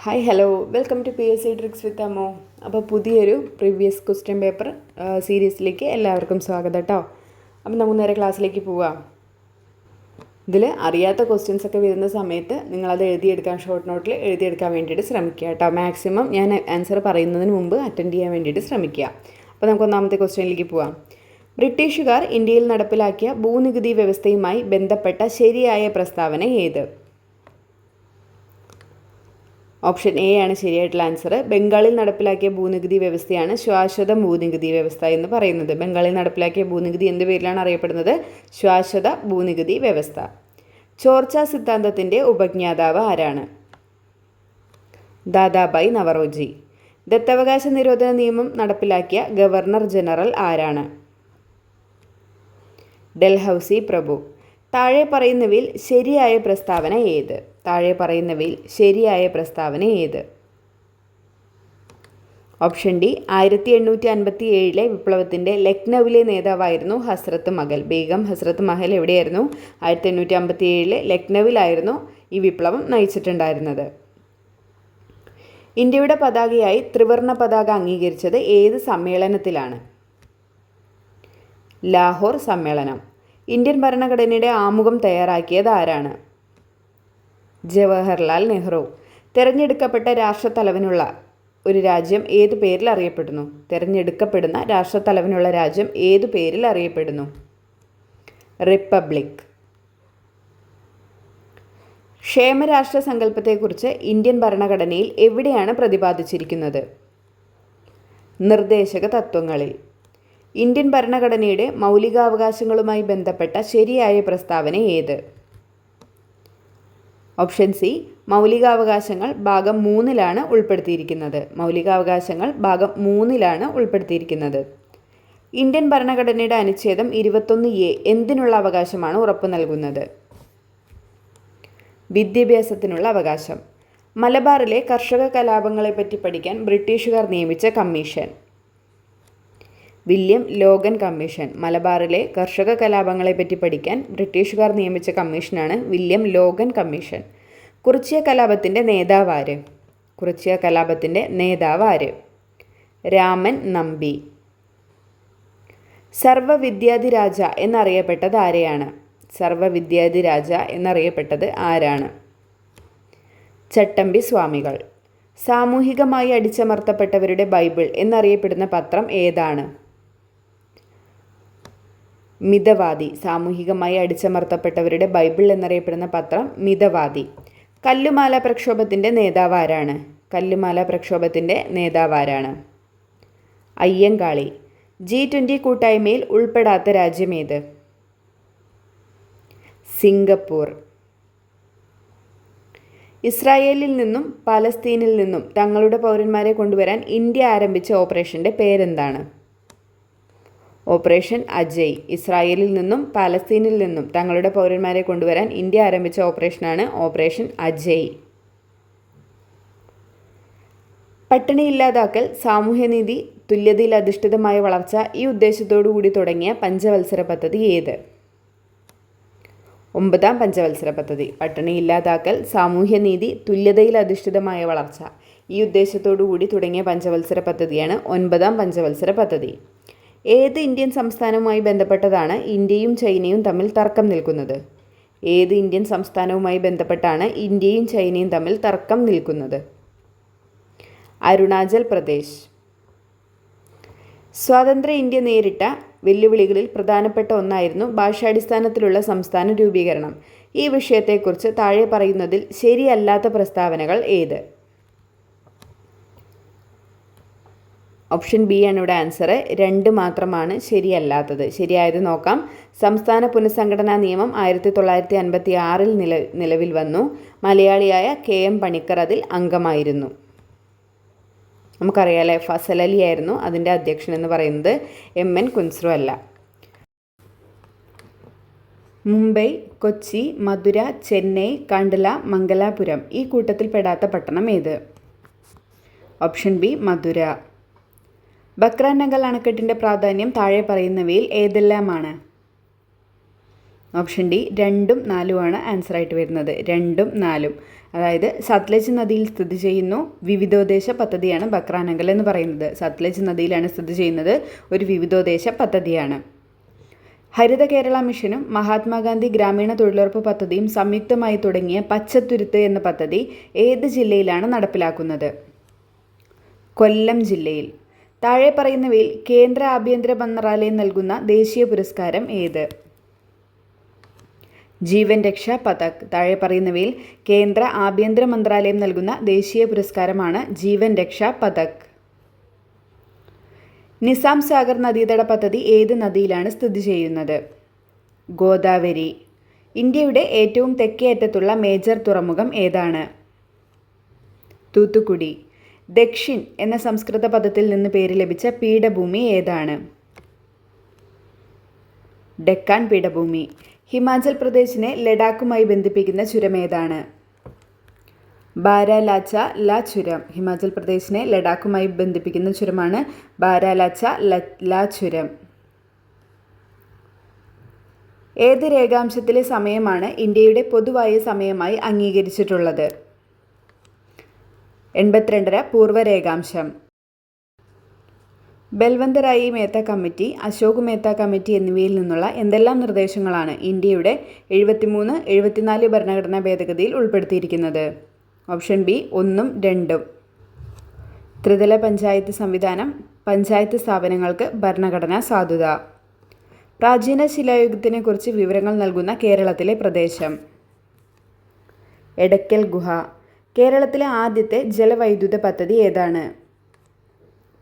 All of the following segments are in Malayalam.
Hi hello welcome to PSC tricks with അമ്മോ. അപ്പോൾ പുതിയൊരു പ്രീവിയസ് ക്വസ്റ്റ്യൻ പേപ്പർ സീരീസിലേക്ക് എല്ലാവർക്കും സ്വാഗതം കേട്ടോ. അപ്പം നമുക്ക് നേരെ ക്ലാസ്സിലേക്ക് പോവാം. ഇതിൽ അറിയാത്ത ക്വസ്റ്റ്യൻസ് ഒക്കെ വരുന്ന സമയത്ത് നിങ്ങളത് എഴുതിയെടുക്കാൻ ഷോർട്ട് നോട്ടിൽ എഴുതിയെടുക്കാൻ വേണ്ടിയിട്ട് ശ്രമിക്കുക കേട്ടോ. മാക്സിമം ഞാൻ ആൻസർ പറയുന്നതിന് മുമ്പ് അറ്റൻഡ് ചെയ്യാൻ വേണ്ടിയിട്ട് ശ്രമിക്കുക. അപ്പോൾ നമുക്ക് ഒന്നാമത്തെ ക്വസ്റ്റ്യനിലേക്ക് പോവാം. ബ്രിട്ടീഷുകാർ ഇന്ത്യയിൽ നടപ്പിലാക്കിയ ഭൂനികുതി വ്യവസ്ഥയുമായി ബന്ധപ്പെട്ട ശരിയായ പ്രസ്താവന ഏത്? ഓപ്ഷൻ എ ആണ് ശരിയായിട്ടുള്ള ആൻസർ. ബംഗാളിൽ നടപ്പിലാക്കിയ ഭൂനികുതി വ്യവസ്ഥയാണ് ശാശ്വത ഭൂനികുതി വ്യവസ്ഥ എന്ന് പറയുന്നത്. ബംഗാളിൽ നടപ്പിലാക്കിയ ഭൂനികുതി എന്ത് പേരിലാണ് അറിയപ്പെടുന്നത്? ശാശ്വത ഭൂനികുതി വ്യവസ്ഥ. ചോർച്ച സിദ്ധാന്തത്തിൻ്റെ ഉപജ്ഞാതാവ് ആരാണ്? ദാദാഭായ് നവറോജി. ദത്തവകാശ നിരോധന നിയമം നടപ്പിലാക്കിയ ഗവർണർ ജനറൽ ആരാണ്? ഡൽഹൌസി പ്രഭു. താഴെ പറയുന്നവയിൽ ശരിയായ പ്രസ്താവന ഏത്? താഴെ പറയുന്നവയിൽ ശരിയായ പ്രസ്താവന ഏത്? ഓപ്ഷൻ ഡി 1857 വിപ്ലവത്തിൻ്റെ ലക്നൌവിലെ നേതാവായിരുന്നു ഹസ്രത്ത് മഹൽ. ബീഗം ഹസ്രത്ത് മഹൽ എവിടെയായിരുന്നു? 1857 ലക്നൌവിലായിരുന്നു ഈ വിപ്ലവം നയിച്ചിട്ടുണ്ടായിരുന്നത്. ഇന്ത്യയുടെ പതാകയായി ത്രിവർണ്ണ പതാക അംഗീകരിച്ചത് ഏത് സമ്മേളനത്തിലാണ്? ലാഹോർ സമ്മേളനം. ഇന്ത്യൻ ഭരണഘടനയുടെ ആമുഖം തയ്യാറാക്കിയത് ആരാണ്? ജവഹർലാൽ നെഹ്റു. തിരഞ്ഞെടുക്കപ്പെട്ട രാഷ്ട്രത്തലവനുള്ള ഒരു രാജ്യം ഏതു പേരിൽ അറിയപ്പെടുന്നു? തിരഞ്ഞെടുക്കപ്പെടുന്ന രാഷ്ട്രത്തലവനുള്ള രാജ്യം ഏതു പേരിൽ അറിയപ്പെടുന്നു? റിപ്പബ്ലിക്. ക്ഷേമരാഷ്ട്ര സങ്കല്പത്തെക്കുറിച്ച് ഇന്ത്യൻ ഭരണഘടനയിൽ എവിടെയാണ് പ്രതിപാദിച്ചിരിക്കുന്നത്? നിർദ്ദേശക തത്വങ്ങളിൽ. ഇന്ത്യൻ ഭരണഘടനയുടെ മൗലികാവകാശങ്ങളുമായി ബന്ധപ്പെട്ട ശരിയായ പ്രസ്താവന ഏത്? ഓപ്ഷൻ സി മൗലികാവകാശങ്ങൾ ഭാഗം 3 ഉൾപ്പെടുത്തിയിരിക്കുന്നത്. മൗലികാവകാശങ്ങൾ ഭാഗം 3 ഉൾപ്പെടുത്തിയിരിക്കുന്നത്. ഇന്ത്യൻ ഭരണഘടനയുടെ അനുച്ഛേദം 21A എന്തിനുള്ള അവകാശമാണ് ഉറപ്പു നൽകുന്നത്? വിദ്യാഭ്യാസത്തിനുള്ള അവകാശം. മലബാറിലെ കർഷക കലാപങ്ങളെപ്പറ്റി പഠിക്കാൻ ബ്രിട്ടീഷുകാർ നിയമിച്ച കമ്മീഷൻ? William Logan commission. മലബാറിലെ കർഷക കലാപങ്ങളെപ്പറ്റി പഠിക്കാൻ ബ്രിട്ടീഷുകാർ നിയമിച്ച കമ്മീഷനാണ് വില്യം ലോഗൻ കമ്മീഷൻ. കുറിച്യ കലാപത്തിൻ്റെ നേതാവാര്? കുറിച്യ കലാപത്തിൻ്റെ നേതാവാര്? രാമൻ നമ്പി. സർവവിദ്യാധിരാജ എന്നറിയപ്പെട്ടത് ആരെയാണ്? സർവവിദ്യാധിരാജ എന്നറിയപ്പെട്ടത് ആരാണ്? ചട്ടമ്പി സ്വാമികൾ. സാമൂഹികമായി അടിച്ചമർത്തപ്പെട്ടവരുടെ ബൈബിൾ എന്നറിയപ്പെടുന്ന പത്രം ഏതാണ്? മിതവാദി. സാമൂഹികമായി അടിച്ചമർത്തപ്പെട്ടവരുടെ ബൈബിൾ എന്നറിയപ്പെടുന്ന പത്രം മിതവാദി. കല്ലുമാല പ്രക്ഷോഭത്തിൻ്റെ നേതാവ് ആരാണ്? കല്ലുമാല പ്രക്ഷോഭത്തിൻ്റെ നേതാവ് ആരാണ്? അയ്യങ്കാളി. G20 കൂട്ടായ്മയിൽ ഉൾപ്പെടാത്ത രാജ്യം ഏത്? സിംഗപ്പൂർ. ഇസ്രായേലിൽ നിന്നും പലസ്തീനിൽ നിന്നും തങ്ങളുടെ പൗരന്മാരെ കൊണ്ടുവരാൻ ഇന്ത്യ ആരംഭിച്ച ഓപ്പറേഷൻ്റെ പേരെന്താണ്? ഓപ്പറേഷൻ അജയ്. ഇസ്രായേലിൽ നിന്നും പലസ്തീനിൽ നിന്നും തങ്ങളുടെ പൗരന്മാരെ കൊണ്ടുവരാൻ ഇന്ത്യ ആരംഭിച്ച ഓപ്പറേഷനാണ് ഓപ്പറേഷൻ അജയ്. പട്ടിണി ഇല്ലാതാക്കൽ, സാമൂഹ്യനീതി, തുല്യതയിൽ അധിഷ്ഠിതമായ വളർച്ച ഈ ഉദ്ദേശത്തോടു കൂടി തുടങ്ങിയ പഞ്ചവത്സര പദ്ധതി ഏത്? 9ാം പഞ്ചവത്സര പദ്ധതി. പട്ടിണി ഇല്ലാതാക്കൽ, സാമൂഹ്യനീതി, തുല്യതയിൽ അധിഷ്ഠിതമായ വളർച്ച ഈ ഉദ്ദേശത്തോടു കൂടി തുടങ്ങിയ പഞ്ചവത്സര പദ്ധതിയാണ് 9ാം പഞ്ചവത്സര പദ്ധതി. ഏത് ഇന്ത്യൻ സംസ്ഥാനവുമായി ബന്ധപ്പെട്ടതാണ് ഇന്ത്യയും ചൈനയും തമ്മിൽ തർക്കം നിൽക്കുന്നത്? ഏത് ഇന്ത്യൻ സംസ്ഥാനവുമായി ബന്ധപ്പെട്ടാണ് ഇന്ത്യയും ചൈനയും തമ്മിൽ തർക്കം നിൽക്കുന്നത്? അരുണാചൽ പ്രദേശ്. സ്വതന്ത്ര ഇന്ത്യ നേരിട്ട വെല്ലുവിളികളിൽ പ്രധാനപ്പെട്ട ഒന്നായിരുന്നു ഭാഷാടിസ്ഥാനത്തിലുള്ള സംസ്ഥാന രൂപീകരണം. ഈ വിഷയത്തെക്കുറിച്ച് താഴെ പറയുന്നതിൽ ശരിയല്ലാത്ത പ്രസ്താവനകൾ ഏത്? ഓപ്ഷൻ ബി ആണ് ഇവിടെ ആൻസർ. 2 മാത്രമാണ് ശരിയല്ലാത്തത്. ശരിയായത് നോക്കാം. സംസ്ഥാന പുനഃസംഘടനാ നിയമം 1956 നിലവിൽ വന്നു. മലയാളിയായ KM പണിക്കർ അതിൽ അംഗമായിരുന്നു. നമുക്കറിയാലേ, ഫസൽ അലി ആയിരുന്നു അതിൻ്റെ അധ്യക്ഷൻ എന്ന് പറയുന്നത്. MN കുൻസ്രു അല്ല. മുംബൈ, കൊച്ചി, മധുര, ചെന്നൈ, കണ്ടല, മംഗലാപുരം ഈ കൂട്ടത്തിൽ പെടാത്ത പട്ടണം ഏത്? ഓപ്ഷൻ ബി മധുര. ബക്രാനങ്കൽ അണക്കെട്ടിൻ്റെ പ്രാധാന്യം താഴെ പറയുന്നവയിൽ ഏതെല്ലാമാണ്? ഓപ്ഷൻ ഡി 2ഉം 4ഉമാണ് ആൻസറായിട്ട് വരുന്നത്. 2ഉം 4ഉം. അതായത് സത്ലജ് നദിയിൽ സ്ഥിതി ചെയ്യുന്നു. വിവിധോദ്ദേശ പദ്ധതിയാണ് ബക്രാനങ്കൽ എന്ന് പറയുന്നത്. സത്ലജ് നദിയിലാണ് സ്ഥിതി ചെയ്യുന്നത്. ഒരു വിവിധോദ്ദേശ പദ്ധതിയാണ്. ഹരിത കേരള മിഷനും മഹാത്മാഗാന്ധി ഗ്രാമീണ തൊഴിലുറപ്പ് പദ്ധതിയും സംയുക്തമായി തുടങ്ങിയ പച്ചത്തുരുത്ത് എന്ന പദ്ധതി ഏത് ജില്ലയിലാണ് നടപ്പിലാക്കുന്നത്? കൊല്ലം ജില്ലയിൽ. താഴെ പറയുന്നവയിൽ കേന്ദ്ര ആഭ്യന്തര മന്ത്രാലയം നൽകുന്ന ദേശീയ പുരസ്കാരം ഏത്? ജീവൻ രക്ഷാ പതക്. താഴെ പറയുന്നവയിൽ കേന്ദ്ര ആഭ്യന്തര മന്ത്രാലയം നൽകുന്ന ദേശീയ പുരസ്കാരമാണ് ജീവൻ രക്ഷാ പതക്. നിസാം സാഗർ നദീതട പദ്ധതി ഏത് നദിയിലാണ് സ്ഥിതി ചെയ്യുന്നത്? ഗോദാവരി. ഇന്ത്യയുടെ ഏറ്റവും തെക്കേ അറ്റത്തുള്ള മേജർ തുറമുഖം ഏതാണ്? തൂത്തുക്കുടി. ദക്ഷിൺ എന്ന സംസ്കൃത പദത്തിൽ നിന്ന് പേര് ലഭിച്ച പീഠഭൂമി ഏതാണ്? ഡെക്കാൻ പീഠഭൂമി. ഹിമാചൽ പ്രദേശിനെ ലഡാക്കുമായി ബന്ധിപ്പിക്കുന്ന ചുരം ഏതാണ്? ബാരാലാച്ച ല ചുരം. ഹിമാചൽ പ്രദേശിനെ ലഡാക്കുമായി ബന്ധിപ്പിക്കുന്ന ചുരമാണ് ബാരാലാച്ച ല ചുരം. ഏത് രേഖാംശത്തിലെ സമയമാണ് ഇന്ത്യയുടെ പൊതുവായ സമയമായി അംഗീകരിച്ചിട്ടുള്ളത്? 82.5 പൂർവ്വ രേഖാംശം. ബൽവന്ത് റായി മേത്ത കമ്മിറ്റി, അശോക് മേത്ത കമ്മിറ്റി എന്നിവയിൽ നിന്നുള്ള എന്തെല്ലാം നിർദ്ദേശങ്ങളാണ് ഇന്ത്യയുടെ 73, 74 ഭരണഘടനാ ഭേദഗതിയിൽ ഉൾപ്പെടുത്തിയിരിക്കുന്നത്? ഓപ്ഷൻ ബി 1ഉം 2ഉം. ത്രിതല പഞ്ചായത്ത് സംവിധാനം. പഞ്ചായത്ത് സ്ഥാപനങ്ങൾക്ക് ഭരണഘടനാ സാധുത. പ്രാചീന ശിലായുഗത്തിനെക്കുറിച്ച് വിവരങ്ങൾ നൽകുന്ന കേരളത്തിലെ പ്രദേശം? എടക്കൽ ഗുഹ. കേരളത്തിലെ ആദ്യത്തെ ജലവൈദ്യുത പദ്ധതി ഏതാണ്?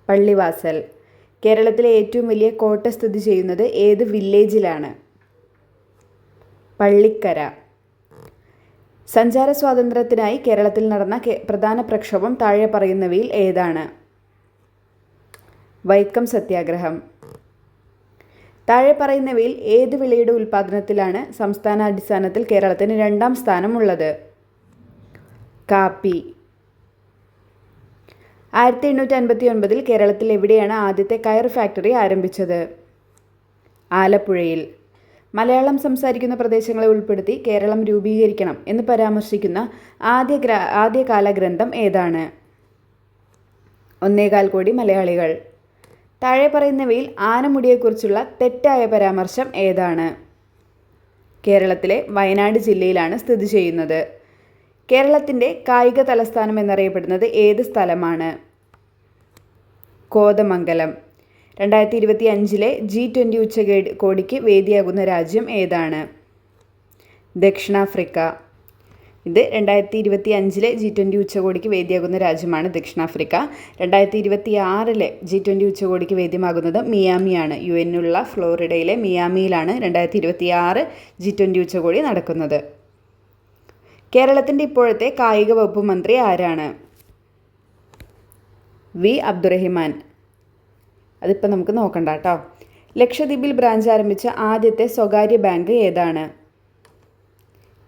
പള്ളിവാസൽ. കേരളത്തിലെ ഏറ്റവും വലിയ കോട്ട സ്ഥിതി ചെയ്യുന്നത് ഏത് വില്ലേജിലാണ്? പള്ളിക്കര. സഞ്ചാര സ്വാതന്ത്ര്യത്തിനായി കേരളത്തിൽ നടന്ന പ്രധാന പ്രക്ഷോഭം താഴെ പറയുന്നവയിൽ ഏതാണ്? വൈക്കം സത്യാഗ്രഹം. താഴെ പറയുന്നവയിൽ ഏത് വിളയുടെ ഉൽപ്പാദനത്തിലാണ് സംസ്ഥാനാടിസ്ഥാനത്തിൽ കേരളത്തിന് 2ാം സ്ഥാനമുള്ളത്? കാപ്പി. 1859 കേരളത്തിൽ എവിടെയാണ് ആദ്യത്തെ കയർ ഫാക്ടറി ആരംഭിച്ചത്? ആലപ്പുഴയിൽ. മലയാളം സംസാരിക്കുന്ന പ്രദേശങ്ങളെ ഉൾപ്പെടുത്തി കേരളം രൂപീകരിക്കണം എന്ന് പരാമർശിക്കുന്ന ആദ്യകാല ഗ്രന്ഥം ഏതാണ്? 1.25 കോടി മലയാളികൾ. താഴെ പറയുന്നവയിൽ ആനമുടിയെക്കുറിച്ചുള്ള തെറ്റായ പരാമർശം ഏതാണ്? കേരളത്തിലെ വയനാട് ജില്ലയിലാണ് സ്ഥിതി ചെയ്യുന്നത്. കേരളത്തിൻ്റെ കായിക തലസ്ഥാനം എന്നറിയപ്പെടുന്നത് ഏത് സ്ഥലമാണ്? കോതമംഗലം. 2025 G20 ഉച്ചകോടിക്ക് വേദിയാകുന്ന രാജ്യം ഏതാണ്? ദക്ഷിണാഫ്രിക്ക. ഇത് 2025 G20 ഉച്ചകോടിക്ക് വേദിയാകുന്ന രാജ്യമാണ് ദക്ഷിണാഫ്രിക്ക. 2026 G20 ഉച്ചകോടിക്ക് വേദ്യമാകുന്നത് മിയാമിയാണ്. UN-നുള്ള ഫ്ലോറിഡയിലെ മിയാമിയിലാണ് 2026 G20 ഉച്ചകോടി നടക്കുന്നത്. കേരളത്തിൻ്റെ ഇപ്പോഴത്തെ കായിക വകുപ്പ് മന്ത്രി ആരാണ്? വി അബ്ദുറഹിമാൻ. അതിപ്പോൾ നമുക്ക് നോക്കണ്ട കേട്ടോ. ലക്ഷദ്വീപിൽ ബ്രാഞ്ച് ആരംഭിച്ച ആദ്യത്തെ സ്വകാര്യ ബാങ്ക് ഏതാണ്?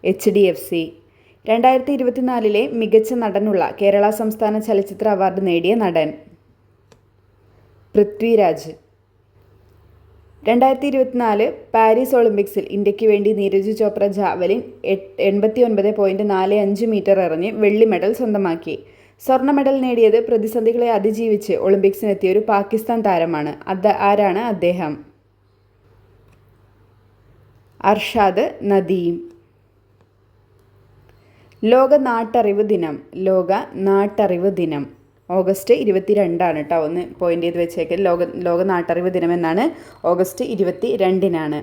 HDFC. 2024 മികച്ച നടനുള്ള കേരള സംസ്ഥാന ചലച്ചിത്ര അവാർഡ് നേടിയ നടൻ? പൃഥ്വിരാജ്. 2024 പാരീസ് ഒളിമ്പിക്സിൽ ഇന്ത്യക്ക് വേണ്ടി നീരജ് ചോപ്ര ജാവലിൻ 89.45 മീറ്റർ എറിഞ്ഞ് വെള്ളി മെഡൽ സ്വന്തമാക്കി. സ്വർണ്ണ മെഡൽ നേടിയത് പ്രതിസന്ധികളെ അതിജീവിച്ച് ഒളിമ്പിക്സിനെത്തിയ ഒരു പാകിസ്ഥാൻ താരമാണ്. ആരാണ് അദ്ദേഹം? അർഷാദ് നദീം. ലോക നാട്ടറിവ് ദിനം. ലോക നാട്ടറിവ് ദിനം ഓഗസ്റ്റ് 22 കേട്ടോ. ഒന്ന് പോയിന്റ് ചെയ്ത് വെച്ചേക്കൽ. ലോക നാട്ടറിവ് ദിനം എന്നാണ്. ഓഗസ്റ്റ് 22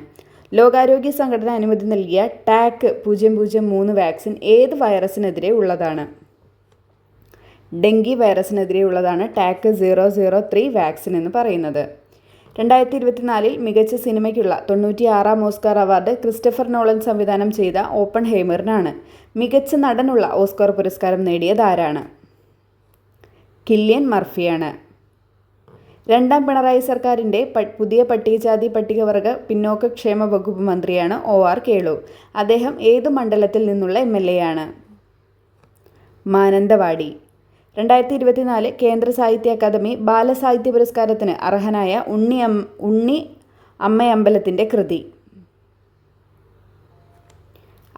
ലോകാരോഗ്യ സംഘടന അനുമതി നൽകിയ ടാക് 003 വാക്സിൻ ഏത് വൈറസിനെതിരെ ഉള്ളതാണ്? ഡെങ്കി വൈറസിനെതിരെ ഉള്ളതാണ് ടാക് 003 വാക്സിൻ എന്ന് പറയുന്നത്. 2024 മികച്ച സിനിമയ്ക്കുള്ള 96ാം ഓസ്കാർ അവാർഡ് ക്രിസ്റ്റഫർ നോളൻ സംവിധാനം ചെയ്ത ഓപ്പൺഹൈമറിനാണ്. മികച്ച നടനുള്ള ഓസ്കാർ പുരസ്കാരം നേടിയത് ആരാണ്? കില്ലിയൻ മർഫിയാണ്. 2ാം പിണറായി സർക്കാരിൻ്റെ പുതിയ പട്ടികജാതി പട്ടികവർഗ പിന്നോക്ക ക്ഷേമ വകുപ്പ് മന്ത്രിയാണ് OR കേളു. അദ്ദേഹം ഏതു മണ്ഡലത്തിൽ നിന്നുള്ള MLA ആണ്? മാനന്തവാടി. 2024 കേന്ദ്ര സാഹിത്യ അക്കാദമി ബാലസാഹിത്യ പുരസ്കാരത്തിന് അർഹനായ ഉണ്ണി അമ്മയമ്പലത്തിൻ്റെ കൃതി?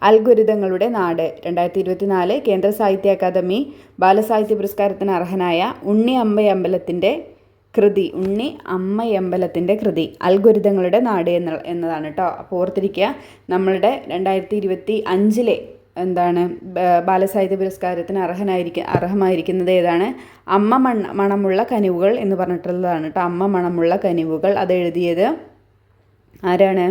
അൽഗോരിതങ്ങളുടെ നാട് 2024 കേന്ദ്ര സാഹിത്യ അക്കാദമി ബാലസാഹിത്യ പുരസ്കാരത്തിന് അർഹനായ ഉണ്ണി അമ്മയമ്പലത്തിൻ്റെ കൃതി അൽഗോരിതങ്ങളുടെ നാട് എന്നതാണ് കേട്ടോ. അപ്പോൾ ഓർത്തിരിക്കുക, നമ്മളുടെ 2025 ബാലസാഹിത്യ പുരസ്കാരത്തിന് അർഹമായിരിക്കുന്നത് ഏതാണ്? അമ്മ മണമുള്ള കനിവുകൾ എന്ന് പറഞ്ഞിട്ടുള്ളതാണ് കേട്ടോ. അമ്മ മണമുള്ള കനിവുകൾ. അത് എഴുതിയത് ആരാണ്?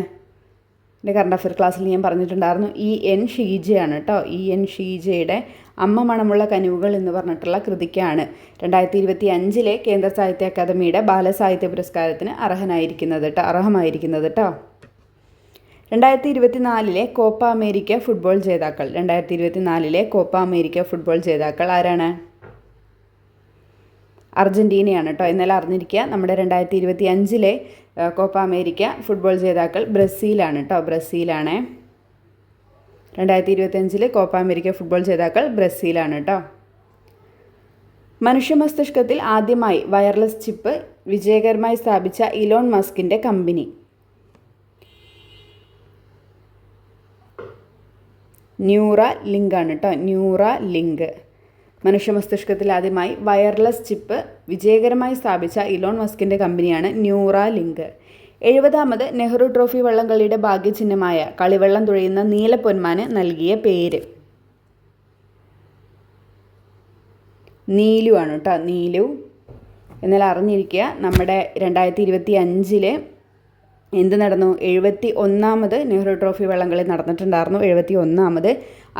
എൻ്റെ കറണ്ട് അഫയർ ക്ലാസ്സിൽ ഞാൻ പറഞ്ഞിട്ടുണ്ടായിരുന്നു, EN ഷീജയാണ് കേട്ടോ. EN ഷീജയുടെ അമ്മ മണമുള്ള കനിവുകൾ എന്ന് പറഞ്ഞിട്ടുള്ള കൃതിക്കാണ് 2025 കേന്ദ്ര സാഹിത്യ അക്കാദമിയുടെ ബാലസാഹിത്യ പുരസ്കാരത്തിന് അർഹമായിരിക്കുന്നത് കേട്ടോ. 2024 കോപ്പ അമേരിക്ക ഫുട്ബോൾ ജേതാക്കൾ. 2024 കോപ്പ അമേരിക്ക ഫുട്ബോൾ ജേതാക്കൾ ആരാണ്? അർജൻറ്റീനയാണ് കേട്ടോ. ഇന്നലെ അറിഞ്ഞിരിക്കുക, നമ്മുടെ 2025 കോപ്പ അമേരിക്ക ഫുട്ബോൾ ജേതാക്കൾ ബ്രസീലാണ് കേട്ടോ. ബ്രസീലാണ് 2025 കോപ്പ അമേരിക്ക ഫുട്ബോൾ ജേതാക്കൾ ബ്രസീലാണ് കേട്ടോ. മനുഷ്യ മസ്തിഷ്കത്തിൽ ആദ്യമായി വയർലെസ് ചിപ്പ് വിജയകരമായി സ്ഥാപിച്ച ഇലോൺ മസ്കിൻ്റെ കമ്പനി ന്യൂറാലിങ്ക് ആണ് കേട്ടോ. ന്യൂറാലിങ്ക്. മനുഷ്യ മസ്തിഷ്കത്തിൽ ആദ്യമായി വയർലെസ് ചിപ്പ് വിജയകരമായി സ്ഥാപിച്ച ഇലോൺ മസ്കിൻ്റെ കമ്പനിയാണ് ന്യൂറാലിങ്ക്. 70ാമത് നെഹ്റു ട്രോഫി വള്ളംകളിയുടെ ഭാഗ്യചിഹ്നമായ കളിവെള്ളം തുഴയുന്ന നീലപ്പൊന്മാന് നൽകിയ പേര് നീലു ആണ് കേട്ടോ. നീലു. എന്നാൽ അറിഞ്ഞിരിക്കുക, നമ്മുടെ 2025 എന്ത് നടന്നു? 71ാമത് നെഹ്റു ട്രോഫി വള്ളംകളി നടന്നിട്ടുണ്ടായിരുന്നു. 71ാമത്.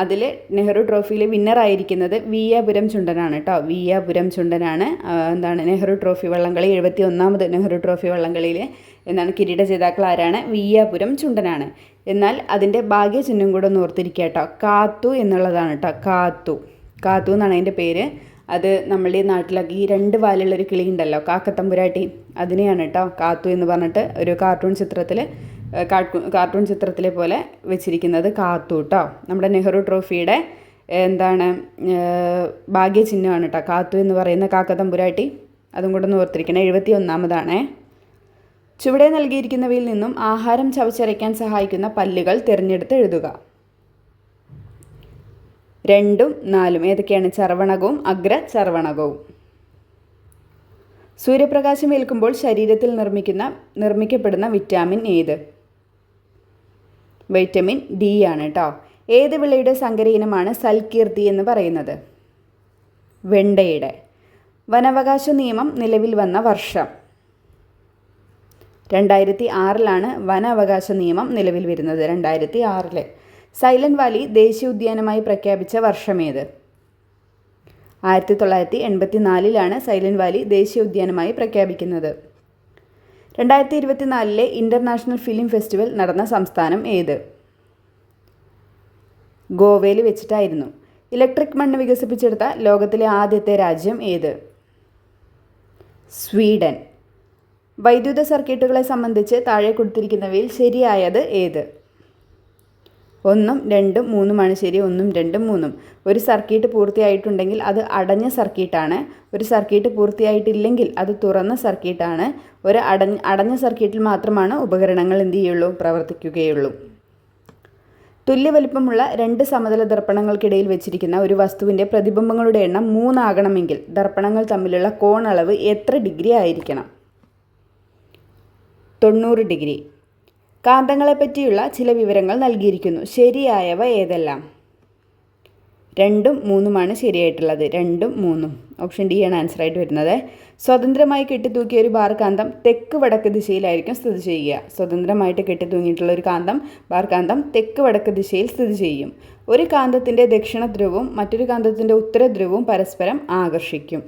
അതിൽ നെഹ്റു ട്രോഫിയിൽ വിന്നറായിരിക്കുന്നത് വിയ്യാപുരം ചുണ്ടനാണ് കേട്ടോ. വിയ്യാപുരം ചുണ്ടനാണ് നെഹ്റു ട്രോഫി വള്ളംകളി 71ാമത് നെഹ്റു ട്രോഫി വള്ളംകളിയിൽ കിരീട ജേതാക്കൾ ആരാണ്? വിയ്യാപുരം ചുണ്ടനാണ്. എന്നാൽ അതിൻ്റെ ഭാഗ്യചിഹ്നം കൂടെ ഒന്ന് ഓർത്തിരിക്കുക കേട്ടോ. കാത്തു എന്നുള്ളതാണ് കേട്ടോ. കാത്തു എന്നാണ് അതിൻ്റെ പേര്. അത് നമ്മുടെ നാട്ടിലൊക്കെ ഈ 2 വാലുള്ളൊരു കിളി ഉണ്ടല്ലോ, കാക്കത്തമ്പുരാട്ടി, അതിനെയാണ് കേട്ടോ കാത്തു എന്ന് പറഞ്ഞിട്ട് ഒരു കാർട്ടൂൺ ചിത്രത്തിലെ പോലെ വെച്ചിരിക്കുന്നത് കാത്തു കേട്ടോ. നമ്മുടെ നെഹ്റു ട്രോഫിയുടെ ഭാഗ്യചിഹ്നമാണ് കേട്ടോ കാത്തു എന്ന് പറയുന്ന കാക്കത്തമ്പുരാട്ടി. അതും കൂടെ ഒന്ന് ഓർത്തിരിക്കണം. 71ാമതാണേ. ചുവടെ നൽകിയിരിക്കുന്നവയിൽ നിന്നും ആഹാരം ചവച്ചരയ്ക്കാൻ സഹായിക്കുന്ന പല്ലുകൾ തിരഞ്ഞെടുത്ത് എഴുതുക. 2ഉം 4ഉം ഏതൊക്കെയാണ്? ചർവണകവും അഗ്രചർവണകവും. സൂര്യപ്രകാശം ഏൽക്കുമ്പോൾ ശരീരത്തിൽ നിർമ്മിക്കപ്പെടുന്ന വിറ്റാമിൻ ഏത്? വൈറ്റമിൻ D ആണ് കേട്ടോ. ഏത് വിളയുടെ സങ്കര ഇനമാണ് സൽകീർത്തി എന്ന് പറയുന്നത്? വെണ്ടയുടെ. വനാവകാശ നിയമം നിലവിൽ വന്ന വർഷം? 2006 വനാവകാശ നിയമം നിലവിൽ വരുന്നത്. 2006. സൈലന്റ് വാലി ദേശീയ ഉദ്യാനമായി പ്രഖ്യാപിച്ച വർഷമേത്? 1984 സൈലന്റ് വാലി ദേശീയ ഉദ്യാനമായി പ്രഖ്യാപിക്കുന്നത്. 2024 ഇൻ്റർനാഷണൽ ഫിലിം ഫെസ്റ്റിവൽ നടന്ന സംസ്ഥാനം ഏത്? ഗോവയിൽ വെച്ചിട്ടായിരുന്നു. ഇലക്ട്രിക് മണ്ണ് വികസിപ്പിച്ചെടുത്ത ലോകത്തിലെ ആദ്യത്തെ രാജ്യം ഏത്? സ്വീഡൻ. വൈദ്യുത സർക്യൂട്ടുകളെ സംബന്ധിച്ച് താഴെ കൊടുത്തിരിക്കുന്നവയിൽ ശരിയായത് ഏത്? 1ഉം 2ഉം 3ഉമാണ് ശരി. 1ഉം 2ഉം 3ഉം. ഒരു സർക്യൂട്ട് പൂർത്തിയായിട്ടുണ്ടെങ്കിൽ അത് അടഞ്ഞ സർക്യൂട്ടാണ്. ഒരു സർക്യൂട്ട് പൂർത്തിയായിട്ടില്ലെങ്കിൽ അത് തുറന്ന സർക്യൂട്ടാണ്. ഒരു അടഞ്ഞ സർക്യൂട്ടിൽ മാത്രമാണ് ഉപകരണങ്ങൾ പ്രവർത്തിക്കുകയുള്ളൂ. തുല്യ വലിപ്പമുള്ള 2 സമതല ദർപ്പണങ്ങൾക്കിടയിൽ വെച്ചിരിക്കുന്ന ഒരു വസ്തുവിൻ്റെ പ്രതിബിംബങ്ങളുടെ എണ്ണം 3 ആകണമെങ്കിൽ ദർപ്പണങ്ങൾ തമ്മിലുള്ള കോണളവ് എത്ര ഡിഗ്രി ആയിരിക്കണം? 90 ഡിഗ്രി. കാന്തങ്ങളെപ്പറ്റിയുള്ള ചില വിവരങ്ങൾ നൽകിയിരിക്കുന്നു. ശരിയായവ ഏതെല്ലാം? 2ഉം 3ഉമാണ് ശരിയായിട്ടുള്ളത്. 2ഉം 3ഉം. ഓപ്ഷൻ D ആണ് ആൻസറായിട്ട് വരുന്നത്. സ്വതന്ത്രമായി കെട്ടിത്തൂക്കിയ ഒരു ബാർ കാന്തം തെക്ക് വടക്ക് ദിശയിലായിരിക്കും സ്ഥിതി ചെയ്യുക. സ്വതന്ത്രമായിട്ട് കെട്ടിത്തൂങ്ങിയിട്ടുള്ള ഒരു ബാർ കാന്തം തെക്ക് വടക്ക് ദിശയിൽ സ്ഥിതി ചെയ്യും. ഒരു കാന്തത്തിൻ്റെ ദക്ഷിണ ധ്രുവവും മറ്റൊരു കാന്തത്തിൻ്റെ ഉത്തര ധ്രുവവും പരസ്പരം ആകർഷിക്കും.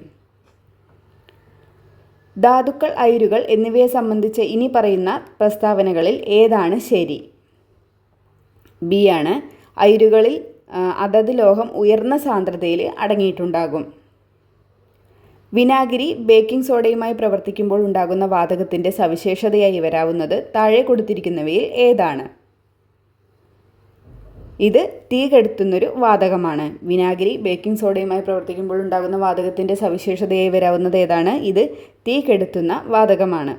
ധാതുക്കൾ, അയിരുകൾ എന്നിവയെ സംബന്ധിച്ച് ഇനി പറയുന്ന പ്രസ്താവനകളിൽ ഏതാണ് ശരി? B ആണ്. അയിരുകളിൽ അതത് ലോഹം ഉയർന്ന സാന്ദ്രതയിൽ അടങ്ങിയിട്ടുണ്ടാകും. വിനാഗിരി ബേക്കിംഗ് സോഡയുമായി പ്രവർത്തിക്കുമ്പോൾ ഉണ്ടാകുന്ന വാതകത്തിൻ്റെ സവിശേഷതയായി വരാവുന്നത് താഴെ കൊടുത്തിരിക്കുന്നവയിൽ ഏതാണ്? ഇത് തീ കെടുത്തുന്നൊരു വാതകമാണ്. വിനാഗിരി ബേക്കിംഗ് സോഡയുമായി പ്രവർത്തിക്കുമ്പോൾ ഉണ്ടാകുന്ന വാതകത്തിൻ്റെ സവിശേഷതയായി വരാവുന്നത് ഏതാണ്? ഇത് തീ കെടുത്തുന്ന വാതകമാണ്.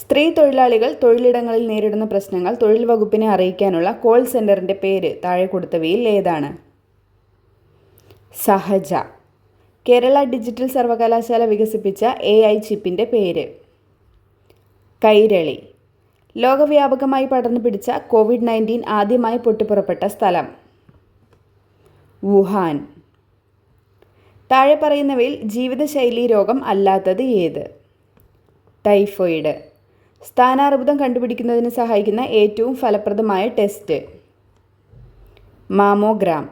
സ്ത്രീ തൊഴിലാളികൾ തൊഴിലിടങ്ങളിൽ നേരിടുന്ന പ്രശ്നങ്ങൾ തൊഴിൽ വകുപ്പിനെ അറിയിക്കാനുള്ള കോൾ സെൻ്ററിൻ്റെ പേര് താഴെ കൊടുത്തവയിൽ ഏതാണ്? സഹജ. കേരള ഡിജിറ്റൽ സർവകലാശാല വികസിപ്പിച്ച AI ചിപ്പിൻ്റെ പേര്? കൈരളി. ലോകവ്യാപകമായി പടർന്നു പിടിച്ച COVID-19 ആദ്യമായി പൊട്ടിപ്പുറപ്പെട്ട സ്ഥലം? വുഹാൻ. താഴെ പറയുന്നവയിൽ ജീവിതശൈലീ രോഗം അല്ലാത്തത് ഏത്? ടൈഫോയിഡ്. സ്ഥാനാർബുദം കണ്ടുപിടിക്കുന്നതിന് സഹായിക്കുന്ന ഏറ്റവും ഫലപ്രദമായ ടെസ്റ്റ്? മാമോഗ്രാം.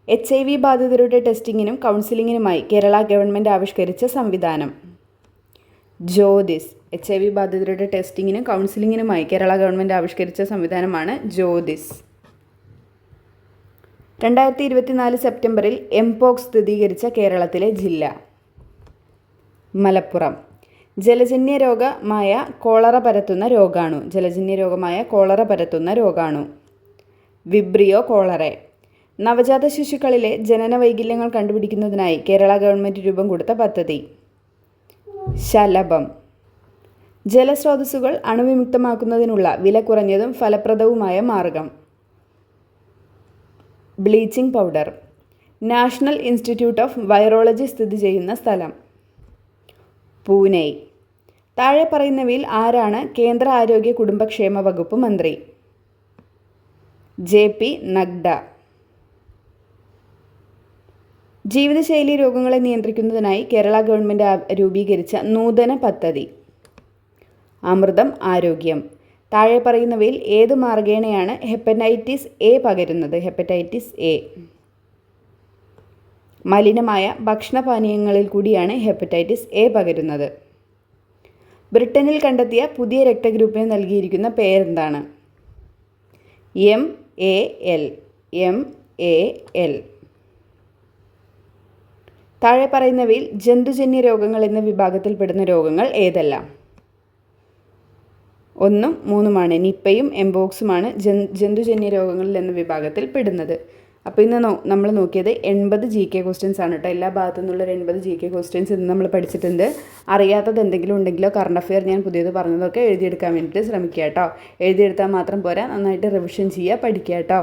HIV ബാധിതരുടെ ടെസ്റ്റിങ്ങിനും കൗൺസിലിങ്ങിനുമായി കേരള ഗവൺമെൻറ് ആവിഷ്കരിച്ച സംവിധാനം? ജ്യോതിസ്. HIV ബാധിതരുടെ ടെസ്റ്റിങ്ങിനും കൗൺസിലിങ്ങിനുമായി കേരള ഗവൺമെൻറ് ആവിഷ്കരിച്ച സംവിധാനമാണ് ജ്യോതിസ്. 2024 സെപ്റ്റംബറിൽ എംപോക്സ് സ്ഥിരീകരിച്ച കേരളത്തിലെ ജില്ല? മലപ്പുറം. ജലജന്യ രോഗമായ കോളറ പരത്തുന്ന രോഗാണു? Vibrio cholerae. നവജാത ശിശുക്കളിലെ ജനന വൈകല്യങ്ങൾ കണ്ടുപിടിക്കുന്നതിനായി കേരള ഗവൺമെൻറ് രൂപം കൊടുത്ത പദ്ധതി? ശലഭം. ജലസ്രോതസ്സുകൾ അണുവിമുക്തമാക്കുന്നതിനുള്ള വില കുറഞ്ഞതും ഫലപ്രദവുമായ മാർഗം? Bleaching powder. National institute of virology സ്ഥിതി ചെയ്യുന്ന സ്ഥലം? പൂനെ. താഴെ പറയുന്നവയിൽ ആരാണ് കേന്ദ്ര ആരോഗ്യ കുടുംബക്ഷേമ വകുപ്പ് മന്ത്രി? JP നഗ്ഡ. ജീവിതശൈലീ രോഗങ്ങളെ നിയന്ത്രിക്കുന്നതിനായി കേരള ഗവൺമെൻറ് രൂപീകരിച്ച നൂതന പദ്ധതി? അമൃതം ആരോഗ്യം. താഴെ പറയുന്നവയിൽ ഏത് മാർഗേണയാണ് ഹെപ്പറ്റൈറ്റിസ് A പകരുന്നത്? Hepatitis A. മലിനമായ ഭക്ഷണപാനീയങ്ങളിൽ കൂടിയാണ് ഹെപ്പറ്റൈറ്റിസ് A പകരുന്നത്. ബ്രിട്ടനിൽ കണ്ടെത്തിയ പുതിയ രക്തഗ്രൂപ്പിന് നൽകിയിരിക്കുന്ന പേരെന്താണ്? MAL. താഴെ പറയുന്നവയിൽ ജന്തുജന്യ രോഗങ്ങൾ എന്ന വിഭാഗത്തിൽപ്പെടുന്ന രോഗങ്ങൾ ഏതെല്ലാം? 1ഉം 3ഉമാണ്. നിപ്പയും എംപോക്സുമാണ് ജന്തുജന്യ രോഗങ്ങളിൽ എന്ന വിഭാഗത്തിൽ പെടുന്നത്. അപ്പോൾ ഇന്ന് നമ്മൾ നോക്കിയത് 80 GK ക്വസ്റ്റ്യൻസ് ആണ് കേട്ടോ. എല്ലാ ഭാഗത്തു നിന്നുള്ള 80 GK ക്വസ്റ്റ്യൻസ് ഇന്ന് നമ്മൾ പഠിച്ചിട്ടുണ്ട്. അറിയാത്തത് എന്തെങ്കിലും ഉണ്ടെങ്കിലോ കറണ്ട് അഫെയർ ഞാൻ പുതിയത് പറഞ്ഞതൊക്കെ എഴുതിയെടുക്കാൻ വേണ്ടിയിട്ട് ശ്രമിക്കുക കേട്ടോ. എഴുതിയെടുത്താൽ മാത്രം പോരാ, നന്നായിട്ട് റിവിഷൻ ചെയ്യുക, പഠിക്കുക കേട്ടോ.